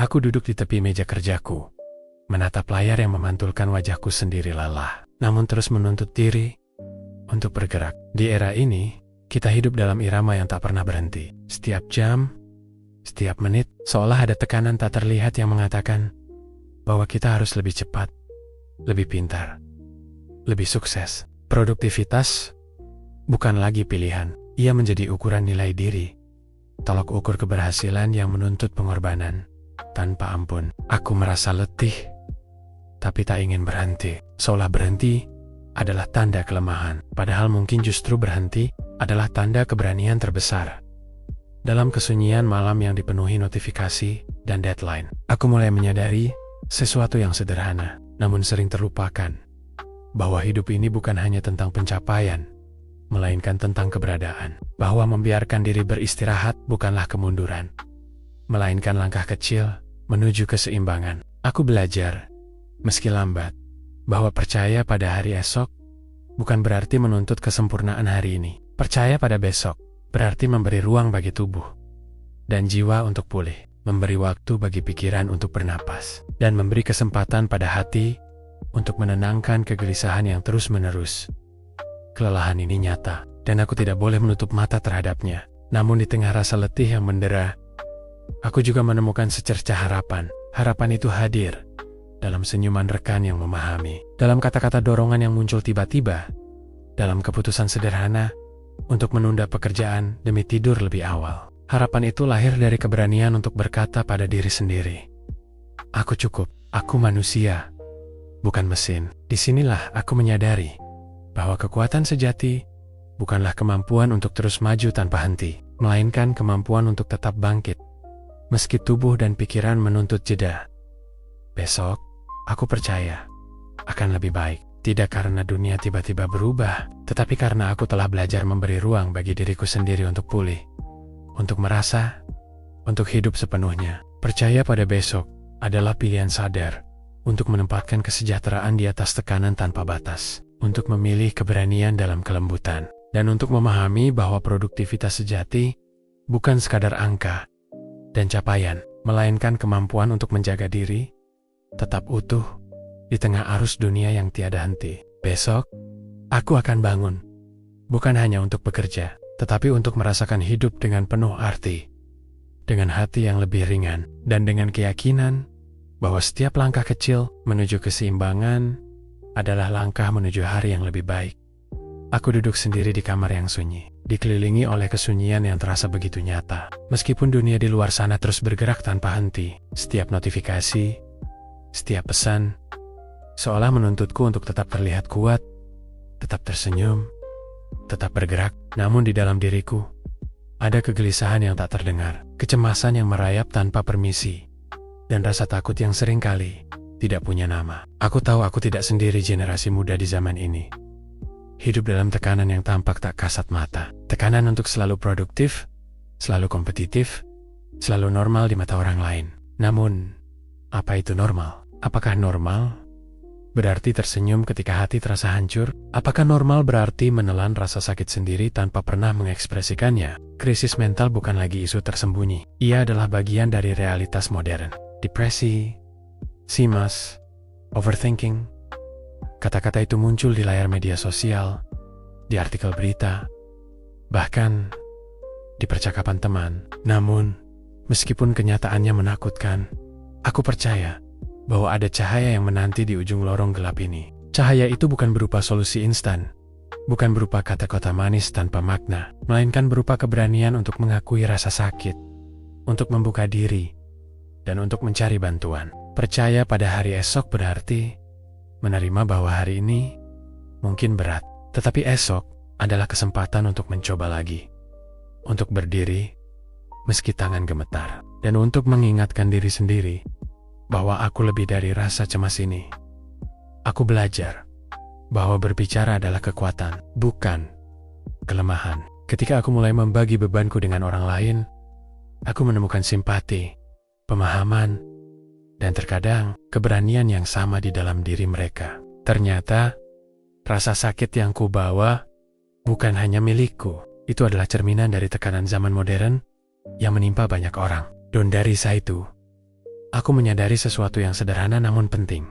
Aku duduk di tepi meja kerjaku, menatap layar yang memantulkan wajahku sendiri lelah, namun terus menuntut diri untuk bergerak. Di era ini, kita hidup dalam irama yang tak pernah berhenti. Setiap jam, setiap menit, seolah ada tekanan tak terlihat yang mengatakan bahwa kita harus lebih cepat, lebih pintar, lebih sukses. Produktivitas bukan lagi pilihan, ia menjadi ukuran nilai diri, tolok ukur keberhasilan yang menuntut pengorbanan tanpa ampun. Aku merasa letih, tapi tak ingin berhenti. Seolah berhenti adalah tanda kelemahan, padahal mungkin justru berhenti adalah tanda keberanian terbesar. Dalam kesunyian malam yang dipenuhi notifikasi dan deadline, aku mulai menyadari sesuatu yang sederhana, namun sering terlupakan, bahwa hidup ini bukan hanya tentang pencapaian, melainkan tentang keberadaan. Bahwa membiarkan diri beristirahat bukanlah kemunduran, melainkan langkah kecil menuju keseimbangan. Aku belajar, meski lambat, bahwa percaya pada hari esok bukan berarti menuntut kesempurnaan hari ini. Percaya pada besok berarti memberi ruang bagi tubuh dan jiwa untuk pulih, memberi waktu bagi pikiran untuk bernapas, dan memberi kesempatan pada hati untuk menenangkan kegelisahan yang terus-menerus. Kelelahan ini nyata, dan aku tidak boleh menutup mata terhadapnya. Namun di tengah rasa letih yang mendera, aku juga menemukan secercah harapan. Harapan itu hadir dalam senyuman rekan yang memahami, dalam kata-kata dorongan yang muncul tiba-tiba, dalam keputusan sederhana untuk menunda pekerjaan demi tidur lebih awal. Harapan itu lahir dari keberanian untuk berkata pada diri sendiri, "Aku cukup, aku manusia, bukan mesin." Disinilah aku menyadari bahwa kekuatan sejati bukanlah kemampuan untuk terus maju tanpa henti, melainkan kemampuan untuk tetap bangkit, meski tubuh dan pikiran menuntut jeda. Besok, aku percaya akan lebih baik. Tidak karena dunia tiba-tiba berubah, tetapi karena aku telah belajar memberi ruang bagi diriku sendiri untuk pulih, untuk merasa, untuk hidup sepenuhnya. Percaya pada besok adalah pilihan sadar untuk menempatkan kesejahteraan di atas tekanan tanpa batas, untuk memilih keberanian dalam kelembutan, dan untuk memahami bahwa produktivitas sejati bukan sekadar angka dan capaian, melainkan kemampuan untuk menjaga diri tetap utuh di tengah arus dunia yang tiada henti. Besok, aku akan bangun, bukan hanya untuk bekerja, tetapi untuk merasakan hidup dengan penuh arti, dengan hati yang lebih ringan, dan dengan keyakinan bahwa setiap langkah kecil menuju keseimbangan adalah langkah menuju hari yang lebih baik. Aku duduk sendiri di kamar yang sunyi, dikelilingi oleh kesunyian yang terasa begitu nyata. Meskipun dunia di luar sana terus bergerak tanpa henti, setiap notifikasi, setiap pesan, seolah menuntutku untuk tetap terlihat kuat, tetap tersenyum, tetap bergerak. Namun di dalam diriku, ada kegelisahan yang tak terdengar, kecemasan yang merayap tanpa permisi, dan rasa takut yang seringkali tidak punya nama. Aku tahu aku tidak sendiri generasi muda di zaman ini. Hidup dalam tekanan yang tampak tak kasat mata. Tekanan untuk selalu produktif, selalu kompetitif, selalu normal di mata orang lain. Namun, apa itu normal? Apakah normal berarti tersenyum ketika hati terasa hancur? Apakah normal berarti menelan rasa sakit sendiri tanpa pernah mengekspresikannya? Krisis mental bukan lagi isu tersembunyi. Ia adalah bagian dari realitas modern. Depresi, cemas, overthinking. Kata-kata itu muncul di layar media sosial, di artikel berita, bahkan di percakapan teman. Namun, meskipun kenyataannya menakutkan, aku percaya bahwa ada cahaya yang menanti di ujung lorong gelap ini. Cahaya itu bukan berupa solusi instan, bukan berupa kata-kata manis tanpa makna, melainkan berupa keberanian untuk mengakui rasa sakit, untuk membuka diri, dan untuk mencari bantuan. Percaya pada hari esok berarti menerima bahwa hari ini mungkin berat, tetapi esok adalah kesempatan untuk mencoba lagi, untuk berdiri meski tangan gemetar, dan untuk mengingatkan diri sendiri bahwa aku lebih dari rasa cemas ini. Aku belajar bahwa berbicara adalah kekuatan, bukan kelemahan. Ketika aku mulai membagi bebanku dengan orang lain, aku menemukan simpati, pemahaman, dan terkadang keberanian yang sama di dalam diri mereka. Ternyata, rasa sakit yang kubawa bukan hanya milikku. Itu adalah cerminan dari tekanan zaman modern yang menimpa banyak orang. Dan dari itu, aku menyadari sesuatu yang sederhana namun penting.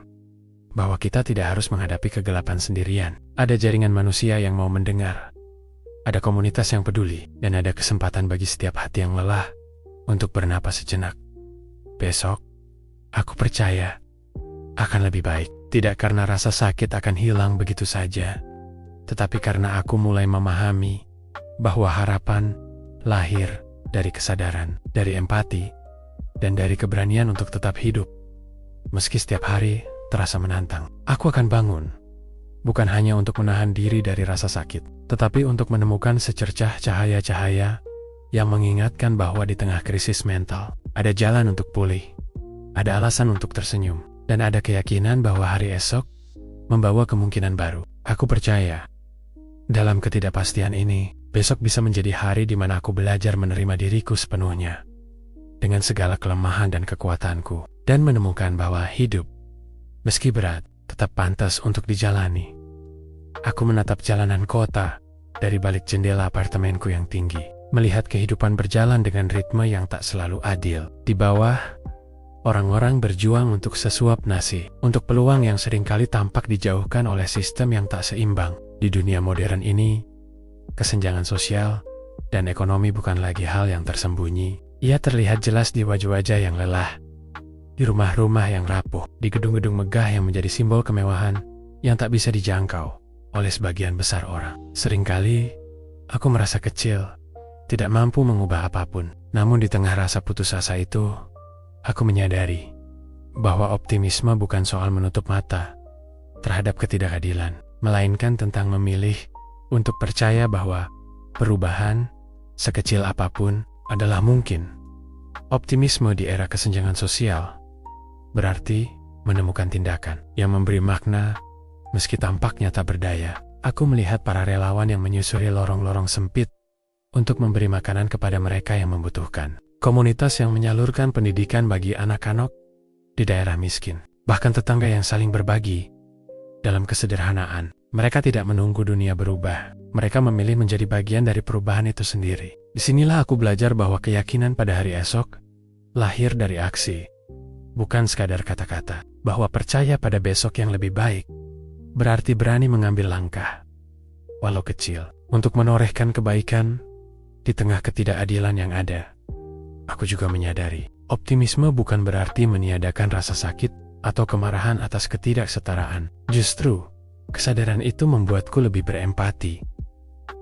Bahwa kita tidak harus menghadapi kegelapan sendirian. Ada jaringan manusia yang mau mendengar. Ada komunitas yang peduli. Dan ada kesempatan bagi setiap hati yang lelah untuk bernapas sejenak. Besok, aku percaya akan lebih baik. Tidak karena rasa sakit akan hilang begitu saja, tetapi karena aku mulai memahami bahwa harapan lahir dari kesadaran, dari empati, dan dari keberanian untuk tetap hidup. Meski setiap hari terasa menantang, aku akan bangun. Bukan hanya untuk menahan diri dari rasa sakit, tetapi untuk menemukan secercah cahaya-cahaya yang mengingatkan bahwa di tengah krisis mental, ada jalan untuk pulih, ada alasan untuk tersenyum, dan ada keyakinan bahwa hari esok membawa kemungkinan baru. Aku percaya, dalam ketidakpastian ini, besok bisa menjadi hari di mana aku belajar menerima diriku sepenuhnya, dengan segala kelemahan dan kekuatanku, dan menemukan bahwa hidup, meski berat, tetap pantas untuk dijalani. Aku menatap jalanan kota dari balik jendela apartemenku yang tinggi, melihat kehidupan berjalan dengan ritme yang tak selalu adil. Di bawah, orang-orang berjuang untuk sesuap nasi, untuk peluang yang seringkali tampak dijauhkan oleh sistem yang tak seimbang. Di dunia modern ini, kesenjangan sosial dan ekonomi bukan lagi hal yang tersembunyi. Ia terlihat jelas di wajah-wajah yang lelah, di rumah-rumah yang rapuh, di gedung-gedung megah yang menjadi simbol kemewahan yang tak bisa dijangkau oleh sebagian besar orang. Seringkali, aku merasa kecil, tidak mampu mengubah apapun. Namun di tengah rasa putus asa itu, aku menyadari bahwa optimisme bukan soal menutup mata terhadap ketidakadilan, melainkan tentang memilih untuk percaya bahwa perubahan, sekecil apapun, adalah mungkin. Optimisme di era kesenjangan sosial berarti menemukan tindakan yang memberi makna meski tampaknya tak berdaya. Aku melihat para relawan yang menyusuri lorong-lorong sempit untuk memberi makanan kepada mereka yang membutuhkan. Komunitas yang menyalurkan pendidikan bagi anak-anak di daerah miskin. Bahkan tetangga yang saling berbagi dalam kesederhanaan. Mereka tidak menunggu dunia berubah. Mereka memilih menjadi bagian dari perubahan itu sendiri. Disinilah aku belajar bahwa keyakinan pada hari esok lahir dari aksi, bukan sekadar kata-kata. Bahwa percaya pada besok yang lebih baik berarti berani mengambil langkah, walau kecil, untuk menorehkan kebaikan di tengah ketidakadilan yang ada. Aku juga menyadari, optimisme bukan berarti meniadakan rasa sakit atau kemarahan atas ketidaksetaraan. Justru, kesadaran itu membuatku lebih berempati,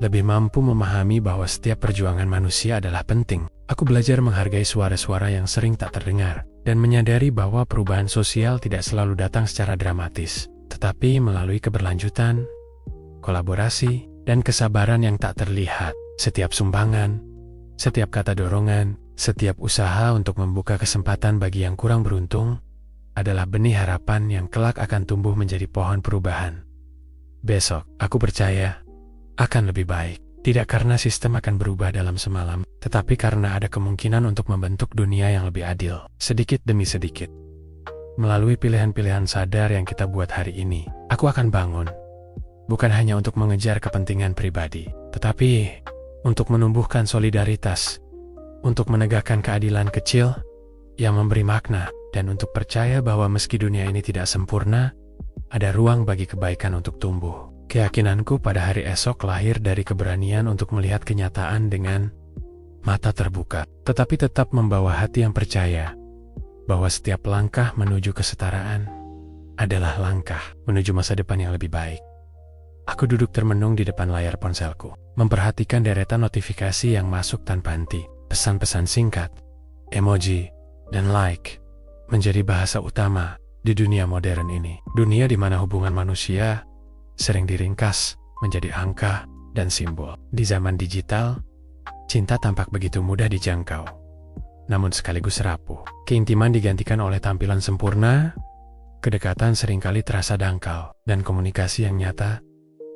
lebih mampu memahami bahwa setiap perjuangan manusia adalah penting. Aku belajar menghargai suara-suara yang sering tak terdengar, dan menyadari bahwa perubahan sosial tidak selalu datang secara dramatis, tetapi melalui keberlanjutan, kolaborasi, dan kesabaran yang tak terlihat. Setiap sumbangan, setiap kata dorongan, setiap usaha untuk membuka kesempatan bagi yang kurang beruntung adalah benih harapan yang kelak akan tumbuh menjadi pohon perubahan. Besok, aku percaya, akan lebih baik. Tidak karena sistem akan berubah dalam semalam, tetapi karena ada kemungkinan untuk membentuk dunia yang lebih adil, sedikit demi sedikit. Melalui pilihan-pilihan sadar yang kita buat hari ini, aku akan bangun. Bukan hanya untuk mengejar kepentingan pribadi, tetapi untuk menumbuhkan solidaritas, untuk menegakkan keadilan kecil yang memberi makna, dan untuk percaya bahwa meski dunia ini tidak sempurna, ada ruang bagi kebaikan untuk tumbuh. Keyakinanku pada hari esok lahir dari keberanian untuk melihat kenyataan dengan mata terbuka, tetapi tetap membawa hati yang percaya bahwa setiap langkah menuju kesetaraan adalah langkah menuju masa depan yang lebih baik. Aku duduk termenung di depan layar ponselku, memperhatikan deretan notifikasi yang masuk tanpa henti. Pesan-pesan singkat, emoji, dan like menjadi bahasa utama di dunia modern ini. Dunia di mana hubungan manusia sering diringkas menjadi angka dan simbol. Di zaman digital, cinta tampak begitu mudah dijangkau, namun sekaligus rapuh. Keintiman digantikan oleh tampilan sempurna, kedekatan seringkali terasa dangkal, dan komunikasi yang nyata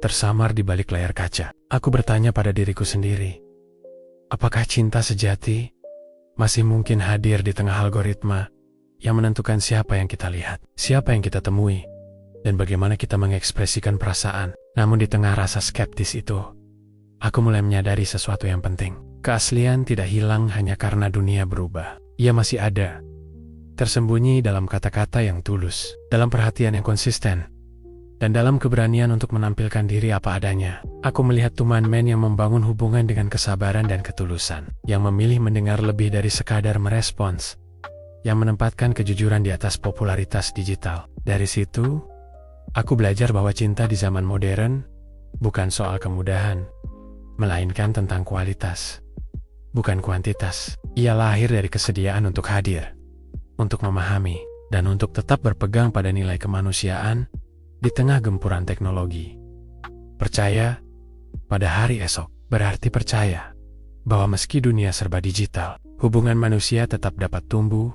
tersamar di balik layar kaca. Aku bertanya pada diriku sendiri, apakah cinta sejati masih mungkin hadir di tengah algoritma yang menentukan siapa yang kita lihat, siapa yang kita temui, dan bagaimana kita mengekspresikan perasaan? Namun di tengah rasa skeptis itu, aku mulai menyadari sesuatu yang penting. Keaslian tidak hilang hanya karena dunia berubah. Ia masih ada, tersembunyi dalam kata-kata yang tulus, dalam perhatian yang konsisten, dan dalam keberanian untuk menampilkan diri apa adanya. Aku melihat two man yang membangun hubungan dengan kesabaran dan ketulusan, yang memilih mendengar lebih dari sekadar merespons, yang menempatkan kejujuran di atas popularitas digital. Dari situ, aku belajar bahwa cinta di zaman modern bukan soal kemudahan, melainkan tentang kualitas, bukan kuantitas. Ia lahir dari kesediaan untuk hadir, untuk memahami, dan untuk tetap berpegang pada nilai kemanusiaan di tengah gempuran teknologi. Percaya pada hari esok berarti percaya bahwa meski dunia serba digital, hubungan manusia tetap dapat tumbuh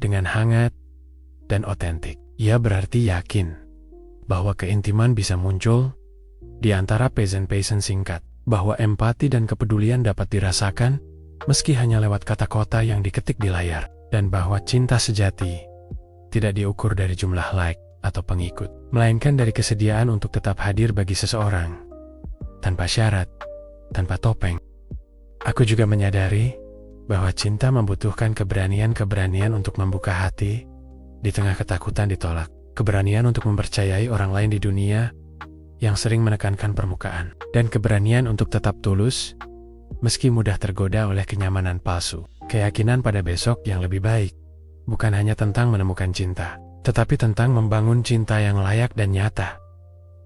dengan hangat dan otentik. Ia berarti yakin bahwa keintiman bisa muncul di antara pesan-pesan singkat, bahwa empati dan kepedulian dapat dirasakan meski hanya lewat kata-kata yang diketik di layar, dan bahwa cinta sejati tidak diukur dari jumlah like atau pengikut, melainkan dari kesediaan untuk tetap hadir bagi seseorang, tanpa syarat, tanpa topeng. Aku juga menyadari bahwa cinta membutuhkan keberanian untuk membuka hati di tengah ketakutan ditolak, keberanian untuk mempercayai orang lain di dunia yang sering menekankan permukaan, dan keberanian untuk tetap tulus meski mudah tergoda oleh kenyamanan palsu. Keyakinan pada besok yang lebih baik bukan hanya tentang menemukan cinta, tetapi tentang membangun cinta yang layak dan nyata.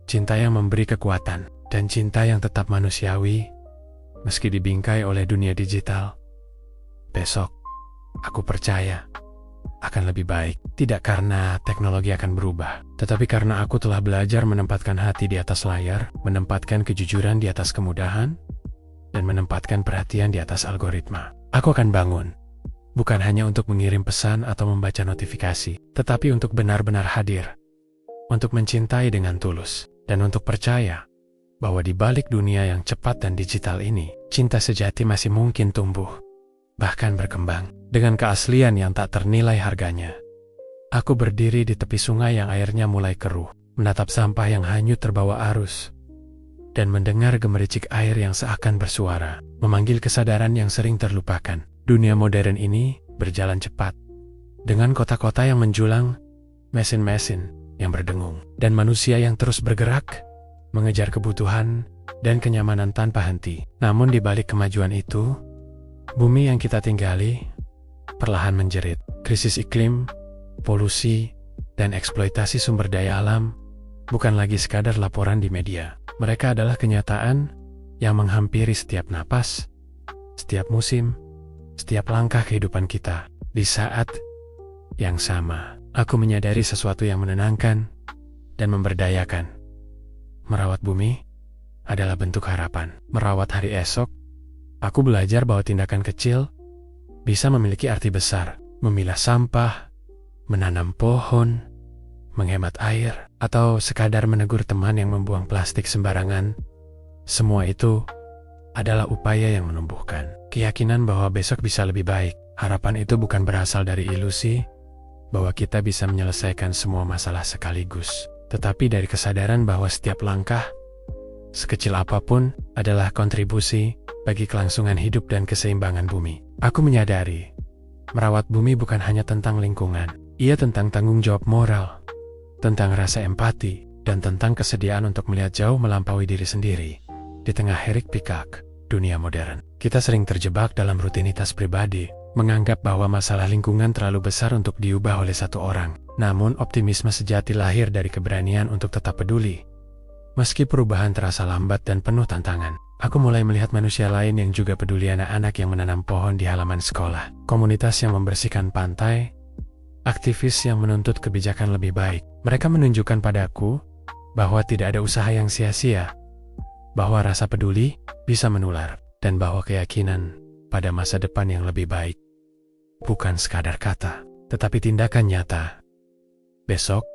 Cinta yang memberi kekuatan, dan cinta yang tetap manusiawi, meski dibingkai oleh dunia digital. Besok, aku percaya, akan lebih baik. Tidak karena teknologi akan berubah, tetapi karena aku telah belajar menempatkan hati di atas layar, menempatkan kejujuran di atas kemudahan, dan menempatkan perhatian di atas algoritma. Aku akan bangun, bukan hanya untuk mengirim pesan atau membaca notifikasi, tetapi untuk benar-benar hadir, untuk mencintai dengan tulus, dan untuk percaya bahwa di balik dunia yang cepat dan digital ini, cinta sejati masih mungkin tumbuh, bahkan berkembang, dengan keaslian yang tak ternilai harganya. Aku berdiri di tepi sungai yang airnya mulai keruh, menatap sampah yang hanyut terbawa arus, dan mendengar gemericik air yang seakan bersuara, memanggil kesadaran yang sering terlupakan. Dunia modern ini berjalan cepat, dengan kota-kota yang menjulang, mesin-mesin yang berdengung, dan manusia yang terus bergerak, mengejar kebutuhan dan kenyamanan tanpa henti. Namun di balik kemajuan itu, bumi yang kita tinggali perlahan menjerit. Krisis iklim, polusi, dan eksploitasi sumber daya alam bukan lagi sekadar laporan di media. Mereka adalah kenyataan yang menghampiri setiap napas, setiap musim, setiap langkah kehidupan kita. Di saat yang sama, aku menyadari sesuatu yang menenangkan dan memberdayakan. Merawat bumi adalah bentuk harapan. Merawat hari esok, aku belajar bahwa tindakan kecil bisa memiliki arti besar. Memilah sampah, menanam pohon, menghemat air, atau sekadar menegur teman yang membuang plastik sembarangan. Semua itu adalah upaya yang menumbuhkan keyakinan bahwa besok bisa lebih baik. Harapan itu bukan berasal dari ilusi bahwa kita bisa menyelesaikan semua masalah sekaligus, tetapi dari kesadaran bahwa setiap langkah, sekecil apapun, adalah kontribusi bagi kelangsungan hidup dan keseimbangan bumi. Aku menyadari, merawat bumi bukan hanya tentang lingkungan, ia tentang tanggung jawab moral, tentang rasa empati, dan tentang kesediaan untuk melihat jauh melampaui diri sendiri. Di tengah hiruk-pikuk dunia modern, kita sering terjebak dalam rutinitas pribadi, menganggap bahwa masalah lingkungan terlalu besar untuk diubah oleh satu orang. Namun optimisme sejati lahir dari keberanian untuk tetap peduli. Meski perubahan terasa lambat dan penuh tantangan, aku mulai melihat manusia lain yang juga peduli, anak-anak yang menanam pohon di halaman sekolah, komunitas yang membersihkan pantai, aktivis yang menuntut kebijakan lebih baik. Mereka menunjukkan padaku bahwa tidak ada usaha yang sia-sia, bahwa rasa peduli bisa menular, dan bahwa keyakinan pada masa depan yang lebih baik bukan sekadar kata, tetapi tindakan nyata. Besok,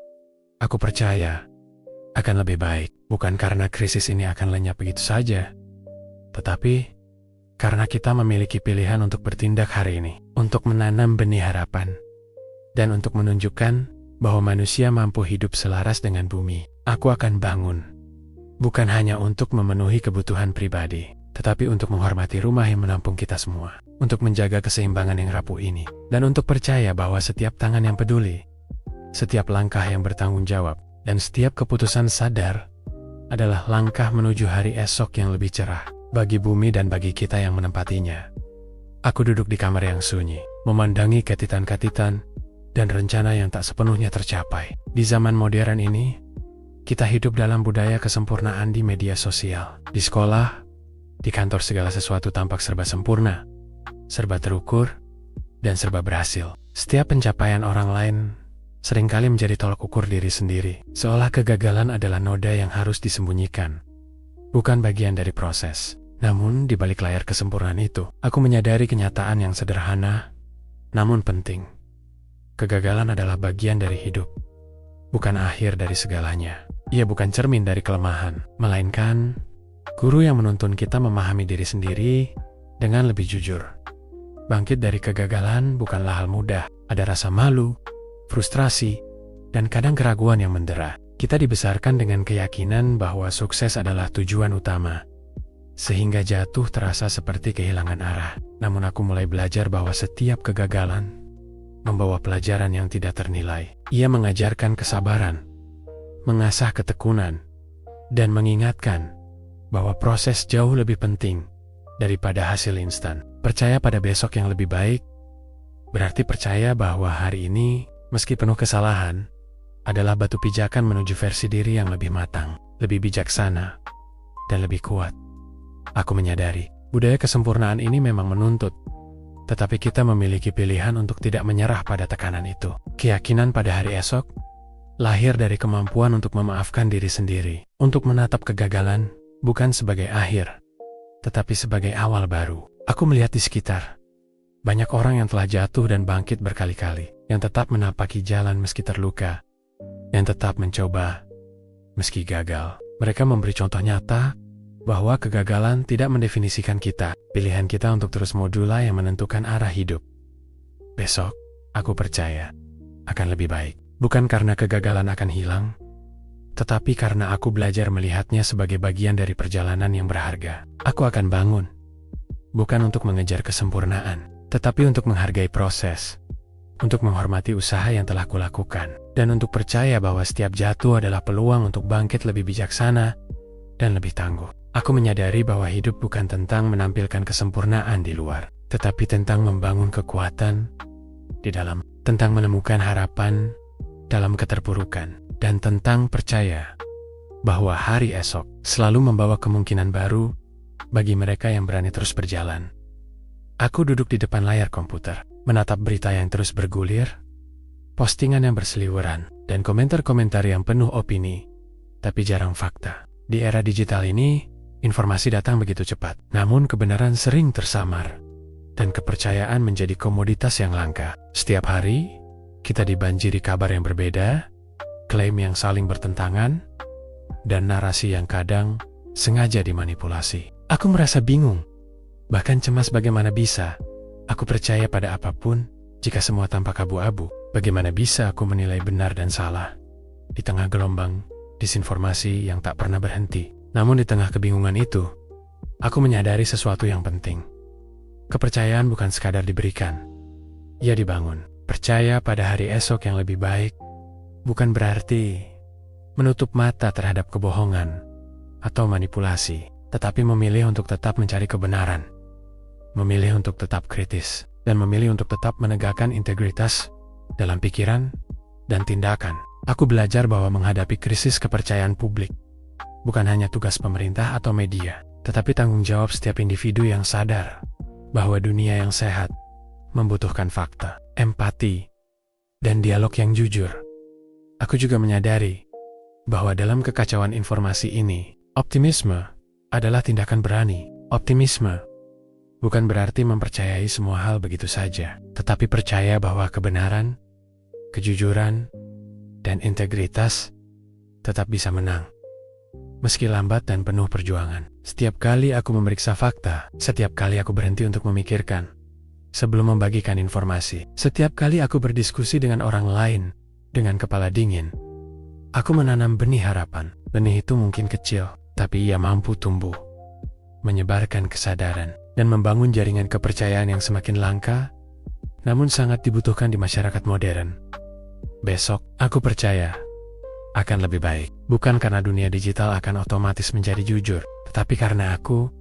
aku percaya akan lebih baik, bukan karena krisis ini akan lenyap begitu saja, tetapi karena kita memiliki pilihan untuk bertindak hari ini, untuk menanam benih harapan, dan untuk menunjukkan bahwa manusia mampu hidup selaras dengan bumi. Aku akan bangun, bukan hanya untuk memenuhi kebutuhan pribadi, tetapi untuk menghormati rumah yang menampung kita semua. untuk menjaga keseimbangan yang rapuh ini, dan untuk percaya bahwa setiap tangan yang peduli, setiap langkah yang bertanggung jawab, dan setiap keputusan sadar adalah langkah menuju hari esok yang lebih cerah bagi bumi dan bagi kita yang menempatinya. Aku duduk di kamar yang sunyi, memandangi ketitan-ketitan dan rencana yang tak sepenuhnya tercapai. Di zaman modern ini, kita hidup dalam budaya kesempurnaan di media sosial. Di sekolah, di kantor segala sesuatu tampak serba sempurna, serba terukur, dan serba berhasil. Setiap pencapaian orang lain seringkali menjadi tolak ukur diri sendiri, seolah kegagalan adalah noda yang harus disembunyikan, bukan bagian dari proses. Namun, di balik layar kesempurnaan itu, aku menyadari kenyataan yang sederhana, namun penting. Kegagalan adalah bagian dari hidup, bukan akhir dari segalanya. Ia bukan cermin dari kelemahan, melainkan guru yang menuntun kita memahami diri sendiri dengan lebih jujur. Bangkit dari kegagalan bukanlah hal mudah. Ada rasa malu, frustrasi, dan kadang keraguan yang mendera. Kita dibesarkan dengan keyakinan bahwa sukses adalah tujuan utama, sehingga jatuh terasa seperti kehilangan arah. Namun aku mulai belajar bahwa setiap kegagalan membawa pelajaran yang tidak ternilai. Ia mengajarkan kesabaran, mengasah ketekunan, dan mengingatkan bahwa proses jauh lebih penting daripada hasil instan. Percaya pada besok yang lebih baik berarti percaya bahwa hari ini, meski penuh kesalahan, adalah batu pijakan menuju versi diri yang lebih matang, lebih bijaksana, dan lebih kuat. Aku menyadari, budaya kesempurnaan ini memang menuntut, tetapi kita memiliki pilihan untuk tidak menyerah pada tekanan itu. Keyakinan pada hari esok lahir dari kemampuan untuk memaafkan diri sendiri, untuk menatap kegagalan bukan sebagai akhir, tetapi sebagai awal baru. Aku melihat di sekitar, banyak orang yang telah jatuh dan bangkit berkali-kali, yang tetap menapaki jalan meski terluka, yang tetap mencoba meski gagal. Mereka memberi contoh nyata bahwa kegagalan tidak mendefinisikan kita. Pilihan kita untuk terus modulah yang menentukan arah hidup. Besok, aku percaya, akan lebih baik. Bukan karena kegagalan akan hilang, tetapi karena aku belajar melihatnya sebagai bagian dari perjalanan yang berharga. Aku akan bangun, bukan untuk mengejar kesempurnaan, tetapi untuk menghargai proses, untuk menghormati usaha yang telah kulakukan, dan untuk percaya bahwa setiap jatuh adalah peluang untuk bangkit lebih bijaksana dan lebih tangguh. Aku menyadari bahwa hidup bukan tentang menampilkan kesempurnaan di luar, tetapi tentang membangun kekuatan di dalam, tentang menemukan harapan dalam keterpurukan, dan tentang percaya bahwa hari esok selalu membawa kemungkinan baru bagi mereka yang berani terus berjalan. Aku duduk di depan layar komputer, menatap berita yang terus bergulir, postingan yang berseliweran, dan komentar-komentar yang penuh opini, tapi jarang fakta. Di era digital ini, informasi datang begitu cepat, namun kebenaran sering tersamar, dan kepercayaan menjadi komoditas yang langka. Setiap hari, kita dibanjiri kabar yang berbeda, klaim yang saling bertentangan, dan narasi yang kadang sengaja dimanipulasi. Aku merasa bingung, bahkan cemas bagaimana bisa aku percaya pada apapun jika semua tampak abu-abu. Bagaimana bisa aku menilai benar dan salah di tengah gelombang disinformasi yang tak pernah berhenti. Namun di tengah kebingungan itu, aku menyadari sesuatu yang penting. Kepercayaan bukan sekadar diberikan, ia dibangun. Percaya pada hari esok yang lebih baik bukan berarti menutup mata terhadap kebohongan atau manipulasi, tetapi memilih untuk tetap mencari kebenaran, memilih untuk tetap kritis, dan memilih untuk tetap menegakkan integritas dalam pikiran dan tindakan. Aku belajar bahwa menghadapi krisis kepercayaan publik bukan hanya tugas pemerintah atau media, tetapi tanggung jawab setiap individu yang sadar bahwa dunia yang sehat membutuhkan fakta, empati, dan dialog yang jujur. Aku juga menyadari bahwa dalam kekacauan informasi ini, optimisme adalah tindakan berani. Optimisme bukan berarti mempercayai semua hal begitu saja, tetapi percaya bahwa kebenaran, kejujuran, dan integritas tetap bisa menang, meski lambat dan penuh perjuangan. Setiap kali aku memeriksa fakta, setiap kali aku berhenti untuk memikirkan sebelum membagikan informasi, setiap kali aku berdiskusi dengan orang lain dengan kepala dingin, aku menanam benih harapan. Benih itu mungkin kecil, tapi ia mampu tumbuh, menyebarkan kesadaran, dan membangun jaringan kepercayaan yang semakin langka, namun sangat dibutuhkan di masyarakat modern. Besok, aku percaya akan lebih baik. Bukan karena dunia digital akan otomatis menjadi jujur, tetapi karena aku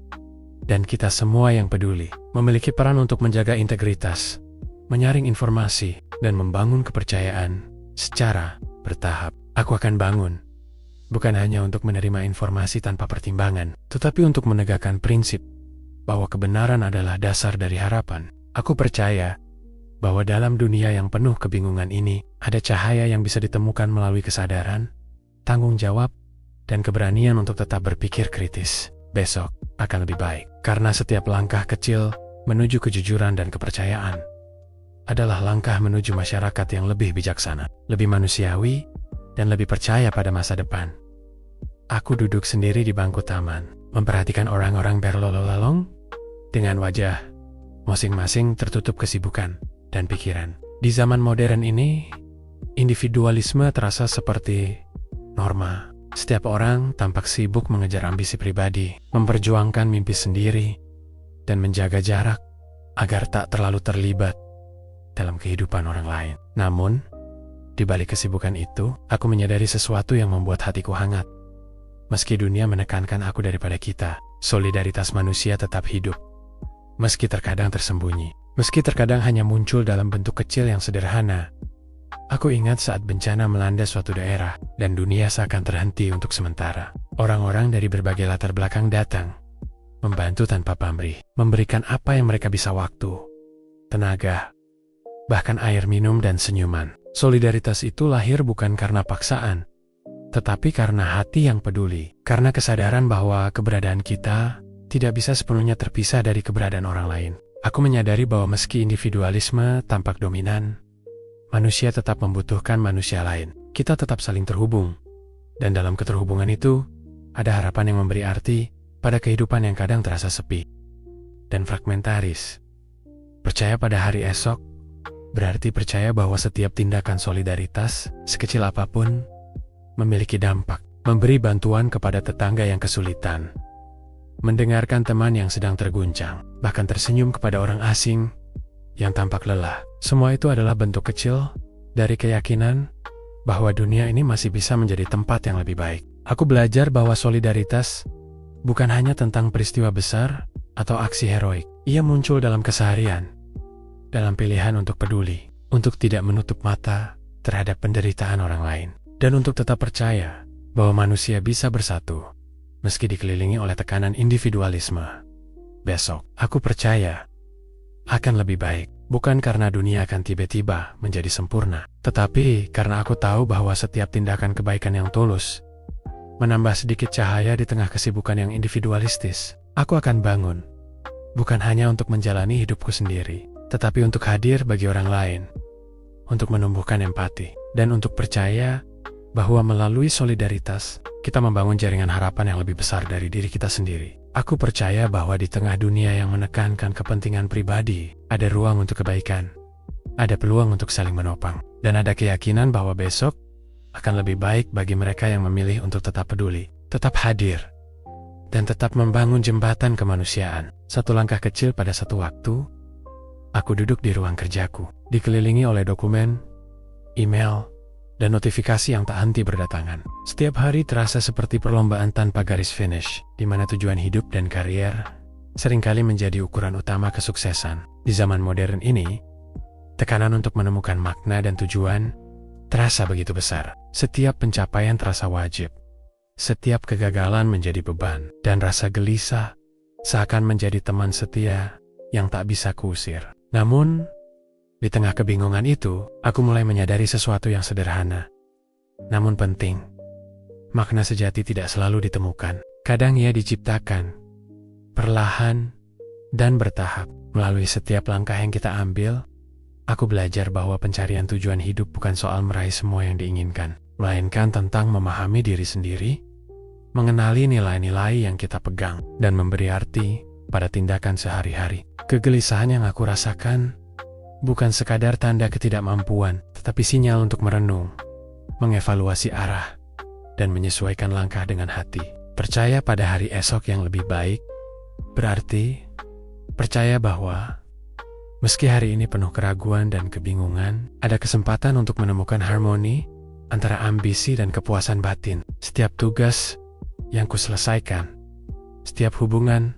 dan kita semua yang peduli memiliki peran untuk menjaga integritas, menyaring informasi, dan membangun kepercayaan secara bertahap. Aku akan bangun, bukan hanya untuk menerima informasi tanpa pertimbangan, tetapi untuk menegakkan prinsip bahwa kebenaran adalah dasar dari harapan. Aku percaya bahwa dalam dunia yang penuh kebingungan ini, ada cahaya yang bisa ditemukan melalui kesadaran, tanggung jawab, dan keberanian untuk tetap berpikir kritis. Besok akan lebih baik, karena setiap langkah kecil menuju kejujuran dan kepercayaan adalah langkah menuju masyarakat yang lebih bijaksana, lebih manusiawi, dan lebih percaya pada masa depan. Aku duduk sendiri di bangku taman, memperhatikan orang-orang berlalu-lalang dengan wajah masing-masing tertutup kesibukan dan pikiran. Di zaman modern ini, individualisme terasa seperti norma. Setiap orang tampak sibuk mengejar ambisi pribadi, memperjuangkan mimpi sendiri, dan menjaga jarak agar tak terlalu terlibat dalam kehidupan orang lain. Namun, di balik kesibukan itu, aku menyadari sesuatu yang membuat hatiku hangat. Meski dunia menekankan aku daripada kita, solidaritas manusia tetap hidup. Meski terkadang tersembunyi, meski terkadang hanya muncul dalam bentuk kecil yang sederhana. Aku ingat saat bencana melanda suatu daerah, dan dunia seakan terhenti untuk sementara. Orang-orang dari berbagai latar belakang datang, membantu tanpa pamrih, memberikan apa yang mereka bisa: waktu, tenaga, bahkan air minum dan senyuman. Solidaritas itu lahir bukan karena paksaan, tetapi karena hati yang peduli, karena kesadaran bahwa keberadaan kita tidak bisa sepenuhnya terpisah dari keberadaan orang lain. Aku menyadari bahwa meski individualisme tampak dominan, manusia tetap membutuhkan manusia lain. Kita tetap saling terhubung, dan dalam keterhubungan itu, ada harapan yang memberi arti pada kehidupan yang kadang terasa sepi dan fragmentaris. Percaya pada hari esok berarti percaya bahwa setiap tindakan solidaritas, sekecil apapun, memiliki dampak. Memberi bantuan kepada tetangga yang kesulitan, mendengarkan teman yang sedang terguncang, bahkan tersenyum kepada orang asing yang tampak lelah. Semua itu adalah bentuk kecil dari keyakinan bahwa dunia ini masih bisa menjadi tempat yang lebih baik. Aku belajar bahwa solidaritas bukan hanya tentang peristiwa besar atau aksi heroik. Ia muncul dalam keseharian, dalam pilihan untuk peduli, untuk tidak menutup mata terhadap penderitaan orang lain, dan untuk tetap percaya bahwa manusia bisa bersatu meski dikelilingi oleh tekanan individualisme. Besok, aku percaya akan lebih baik, bukan karena dunia akan tiba-tiba menjadi sempurna, tetapi karena aku tahu bahwa setiap tindakan kebaikan yang tulus menambah sedikit cahaya di tengah kesibukan yang individualistis. Aku akan bangun, bukan hanya untuk menjalani hidupku sendiri, tetapi untuk hadir bagi orang lain, untuk menumbuhkan empati, dan untuk percaya bahwa melalui solidaritas, kita membangun jaringan harapan yang lebih besar dari diri kita sendiri. Aku percaya bahwa di tengah dunia yang menekankan kepentingan pribadi, ada ruang untuk kebaikan, ada peluang untuk saling menopang, dan ada keyakinan bahwa besok akan lebih baik bagi mereka yang memilih untuk tetap peduli, tetap hadir, dan tetap membangun jembatan kemanusiaan. Satu langkah kecil pada satu waktu, aku duduk di ruang kerjaku, dikelilingi oleh dokumen, email, dan notifikasi yang tak henti berdatangan. Setiap hari terasa seperti perlombaan tanpa garis finish, di mana tujuan hidup dan karier seringkali menjadi ukuran utama kesuksesan. Di zaman modern ini, tekanan untuk menemukan makna dan tujuan terasa begitu besar. Setiap pencapaian terasa wajib, setiap kegagalan menjadi beban, dan rasa gelisah seakan menjadi teman setia yang tak bisa kuusir. Namun, di tengah kebingungan itu, aku mulai menyadari sesuatu yang sederhana, namun penting. Makna sejati tidak selalu ditemukan. Kadang ia diciptakan, perlahan, dan bertahap. Melalui setiap langkah yang kita ambil, aku belajar bahwa pencarian tujuan hidup bukan soal meraih semua yang diinginkan, melainkan tentang memahami diri sendiri, mengenali nilai-nilai yang kita pegang, dan memberi arti pada tindakan sehari-hari. Kegelisahan yang aku rasakan bukan sekadar tanda ketidakmampuan, tetapi sinyal untuk merenung, mengevaluasi arah, dan menyesuaikan langkah dengan hati. Percaya pada hari esok yang lebih baik berarti Percaya bahwa meski hari ini penuh keraguan dan kebingungan, ada kesempatan untuk menemukan harmoni antara ambisi dan kepuasan batin. Setiap tugas yang kuselesaikan, setiap hubungan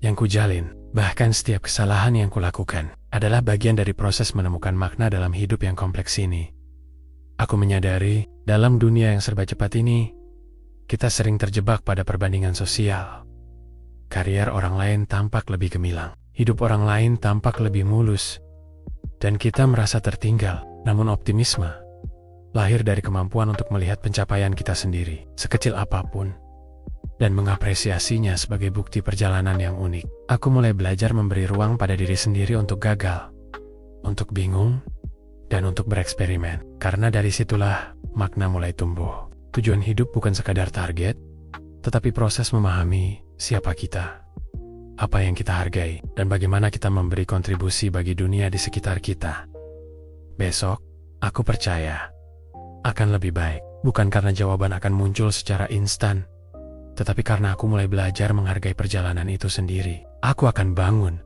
yang kujalin, bahkan setiap kesalahan yang kulakukan adalah bagian dari proses menemukan makna dalam hidup yang kompleks ini. Aku menyadari, dalam dunia yang serba cepat ini, kita sering terjebak pada perbandingan sosial. Karier orang lain tampak lebih gemilang, hidup orang lain tampak lebih mulus, dan kita merasa tertinggal. Namun optimisme lahir dari kemampuan untuk melihat pencapaian kita sendiri, sekecil apapun, dan mengapresiasinya sebagai bukti perjalanan yang unik. Aku mulai belajar memberi ruang pada diri sendiri untuk gagal, untuk bingung, dan untuk bereksperimen. Karena dari situlah makna mulai tumbuh. Tujuan hidup bukan sekadar target, tetapi proses memahami siapa kita, apa yang kita hargai, dan bagaimana kita memberi kontribusi bagi dunia di sekitar kita. Besok, aku percaya akan lebih baik, bukan karena jawaban akan muncul secara instan, tetapi karena aku mulai belajar menghargai perjalanan itu sendiri. Aku akan bangun,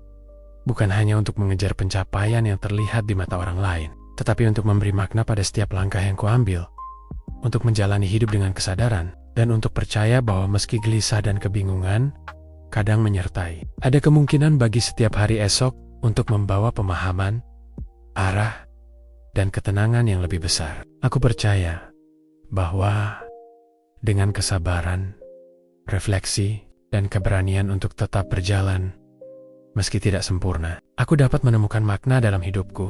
bukan hanya untuk mengejar pencapaian yang terlihat di mata orang lain, tetapi untuk memberi makna pada setiap langkah yang kuambil, untuk menjalani hidup dengan kesadaran, dan untuk percaya bahwa meski gelisah dan kebingungan kadang menyertai, ada kemungkinan bagi setiap hari esok untuk membawa pemahaman, arah, dan ketenangan yang lebih besar. Aku percaya bahwa dengan kesabaran, refleksi, dan keberanian untuk tetap berjalan, meski tidak sempurna, aku dapat menemukan makna dalam hidupku.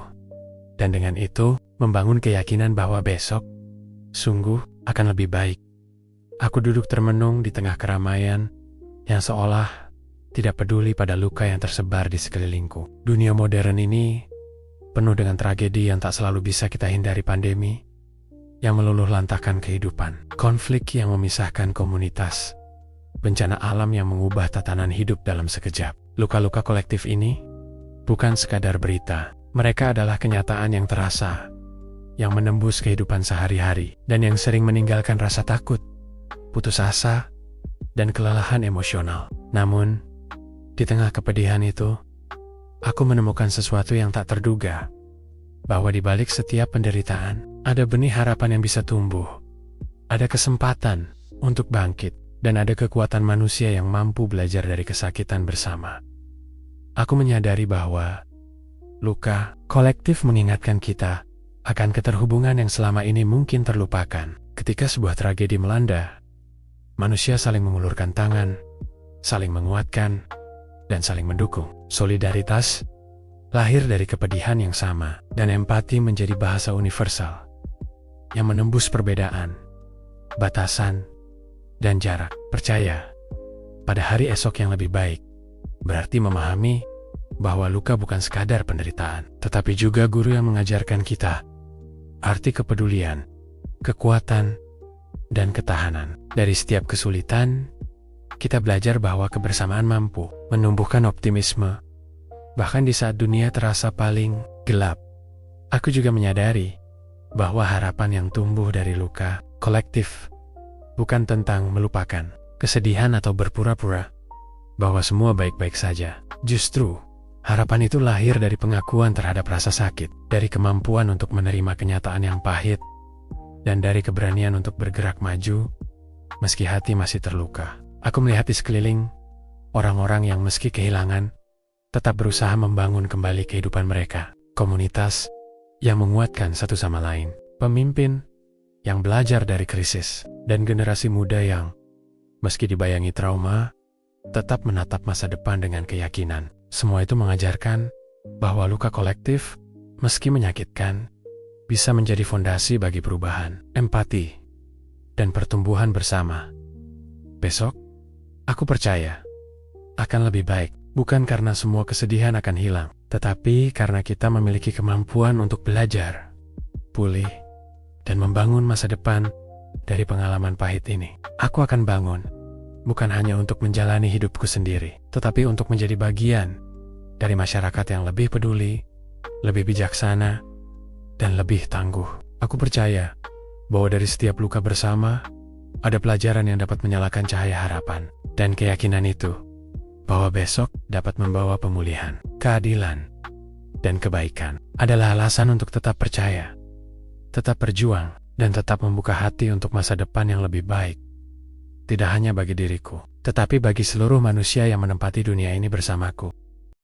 Dan dengan itu, membangun keyakinan bahwa besok sungguh akan lebih baik. Aku duduk termenung di tengah keramaian yang seolah tidak peduli pada luka yang tersebar di sekelilingku. Dunia modern ini penuh dengan tragedi yang tak selalu bisa kita hindari. Pandemi yang meluluh lantahkan kehidupan, konflik yang memisahkan komunitas, bencana alam yang mengubah tatanan hidup dalam sekejap. Luka-luka kolektif ini bukan sekadar berita. Mereka adalah kenyataan yang terasa, yang menembus kehidupan sehari-hari, dan yang sering meninggalkan rasa takut, putus asa, dan kelelahan emosional. Namun, di tengah kepedihan itu, aku menemukan sesuatu yang tak terduga, bahwa di balik setiap penderitaan, ada benih harapan yang bisa tumbuh, ada kesempatan untuk bangkit, dan ada kekuatan manusia yang mampu belajar dari kesakitan bersama. Aku menyadari bahwa luka kolektif mengingatkan kita akan keterhubungan yang selama ini mungkin terlupakan. Ketika sebuah tragedi melanda, manusia saling mengulurkan tangan, saling menguatkan, dan saling mendukung. Solidaritas lahir dari kepedihan yang sama, dan empati menjadi bahasa universal yang menembus perbedaan, batasan, dan jarak. Percaya pada hari esok yang lebih baik berarti memahami bahwa luka bukan sekadar penderitaan, tetapi juga guru yang mengajarkan kita arti kepedulian, kekuatan, dan ketahanan. Dari setiap kesulitan, kita belajar bahwa kebersamaan mampu menumbuhkan optimisme, bahkan di saat dunia terasa paling gelap. Aku juga menyadari bahwa harapan yang tumbuh dari luka kolektif bukan tentang melupakan kesedihan atau berpura-pura bahwa semua baik-baik saja. Justru, harapan itu lahir dari pengakuan terhadap rasa sakit, dari kemampuan untuk menerima kenyataan yang pahit, dan dari keberanian untuk bergerak maju meski hati masih terluka. Aku melihat di sekeliling orang-orang yang meski kehilangan tetap berusaha membangun kembali kehidupan mereka, komunitas yang menguatkan satu sama lain, pemimpin yang belajar dari krisis, dan generasi muda yang meski dibayangi trauma tetap menatap masa depan dengan keyakinan. Semua itu mengajarkan bahwa luka kolektif, meski menyakitkan, bisa menjadi fondasi bagi perubahan, empati, dan pertumbuhan bersama. Besok, aku percaya akan lebih baik, bukan karena semua kesedihan akan hilang, tetapi karena kita memiliki kemampuan untuk belajar, pulih, dan membangun masa depan dari pengalaman pahit ini. Aku akan bangun, bukan hanya untuk menjalani hidupku sendiri, tetapi untuk menjadi bagian dari masyarakat yang lebih peduli, lebih bijaksana, dan lebih tangguh. Aku percaya bahwa dari setiap luka bersama, ada pelajaran yang dapat menyalakan cahaya harapan. Dan keyakinan itu bahwa besok dapat membawa pemulihan, keadilan, dan kebaikan, adalah alasan untuk tetap percaya, tetap berjuang, dan tetap membuka hati untuk masa depan yang lebih baik. Tidak hanya bagi diriku, tetapi bagi seluruh manusia yang menempati dunia ini bersamaku.